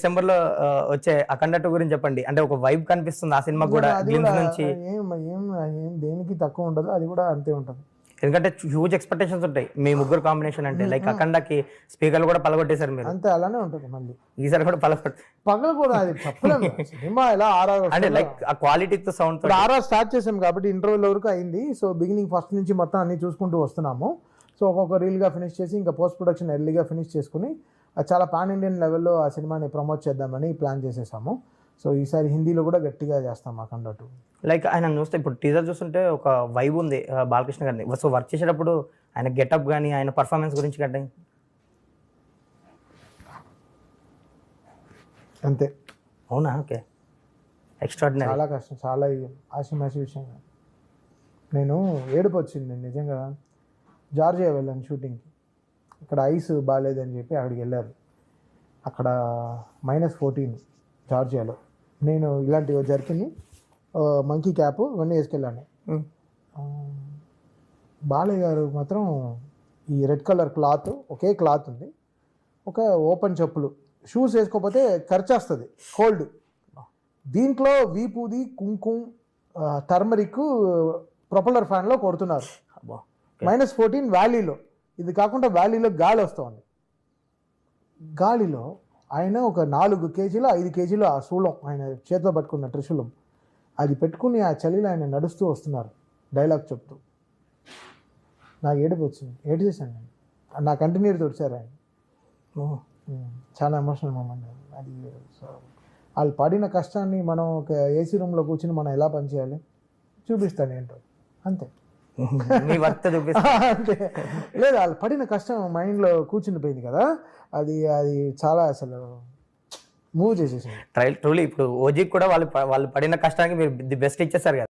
December లో వచ్చే అఖండ 2 గురించి చెప్పండి. అంటే ఒక వైబ్ కనిపిస్తుంది ఆ సినిమా కూడా గ్లిమ్స్ నుంచి. ఏం దేనికి తక్కువ ఉండదు, అది కూడా అంతే ఉంటుంది. ఎందుకంటే హ్యూజ్ ఎక్స్పెక్టేషన్స్ ఉంటాయి మీ ముగ్గురు కాంబినేషన్ అంటే. లైక్ అఖండకి స్పీకర్లు కూడా పలగొట్టేశారు మీరు. అంతే అలానే ఉంటుంది. మళ్ళీ ఈసారి కూడా పగలు కూడా అది చెప్పలేము. సినిమా ఎలా అంటే లైక్ ఆ క్వాలిటీతో సౌండ్ ఆర్ఆర్ స్టార్ట్ చేసాం కాబట్టి ఇంటర్వ్యూల వరకు అయింది. సో బిగినింగ్ ఫస్ట్ నుంచి మొత్తం అన్ని చూసుకుంటూ వస్తున్నాము. సో ఒక్కొక్క రీల్గా ఫినిష్ చేసి ఇంకా పోస్ట్ ప్రొడక్షన్ ఎర్లీగా ఫినిష్ చేసుకుని చాలా పాన్ ఇండియన్ లెవెల్లో ఆ సినిమాని ప్రమోట్ చేద్దామని ప్లాన్ చేసేసాము. సో ఈసారి హిందీలో కూడా గట్టిగా చేస్తాం అఖండ 2. లైక్ ఆయన చూస్తే ఇప్పుడు టీజర్ చూస్తుంటే ఒక వైబ్ ఉంది బాలకృష్ణ గారిని. సో వర్క్ చేసేటప్పుడు ఆయన గెటప్ కానీ ఆయన పర్ఫార్మెన్స్ గురించి కంటే అంతే. అవునా? ఓకే. ఎక్స్ట్రాడినరీ. చాలా కష్టం, చాలా ఆశమాషి విషయం. నేను ఏడుపు వచ్చింది నిజంగా. జార్జియా వెళ్ళాను షూటింగ్కి. ఇక్కడ ఐస్ బాగాలేదని చెప్పి అక్కడికి వెళ్ళారు. అక్కడ -14 జార్జియాలో. నేను ఇలాంటివి జర్కిని, మంకీ క్యాప్ ఇవన్నీ వేసుకెళ్ళాను. బాలయ్య గారు మాత్రం ఈ రెడ్ కలర్ క్లాత్, ఒకే క్లాత్ ఉంది, ఒక ఓపెన్ చెప్పులు, షూస్ వేసుకోకపోతే ఖర్చేస్తుంది కోల్డ్. దీంట్లో వీపూది కుంకుమ టర్మరిక్ ప్రొపల్లర్ ఫ్యాన్లో కొడుతున్నారు. -14 వ్యాలీలో. ఇది కాకుండా వ్యాలీలో గాలి వస్తుంది. గాలిలో ఆయన ఒక 4 కేజీలు 5 కేజీలు ఆ శూలం ఆయన చేతిలో పట్టుకున్న త్రిశూలం అది పెట్టుకుని ఆ చలిలో ఆయన నడుస్తూ వస్తున్నారు డైలాగ్ చెప్తూ. నాకు ఏడుపు వచ్చింది, ఏడు చేశాను నేను. నా కంటిన్యూర్ తొడిచారు ఆయన. చాలా ఎమోషనల్ మూమెంట్ అది. సో వాళ్ళు పడిన కష్టాన్ని మనం ఒక ఏసీ రూమ్లో కూర్చుని మనం ఎలా పనిచేయాలి చూపిస్తాను ఏంటో, అంతే. అంతే. లేదు, వాళ్ళు పడిన కష్టం మైండ్లో కూర్చుని పోయింది కదా, అది చాలా అసలు మూవ్ చేసేసింది. ట్రూలీ ఇప్పుడు ఓజీకి కూడా వాళ్ళు పడిన కష్టానికి మీరు ది బెస్ట్ ఇచ్చేసారు కదా.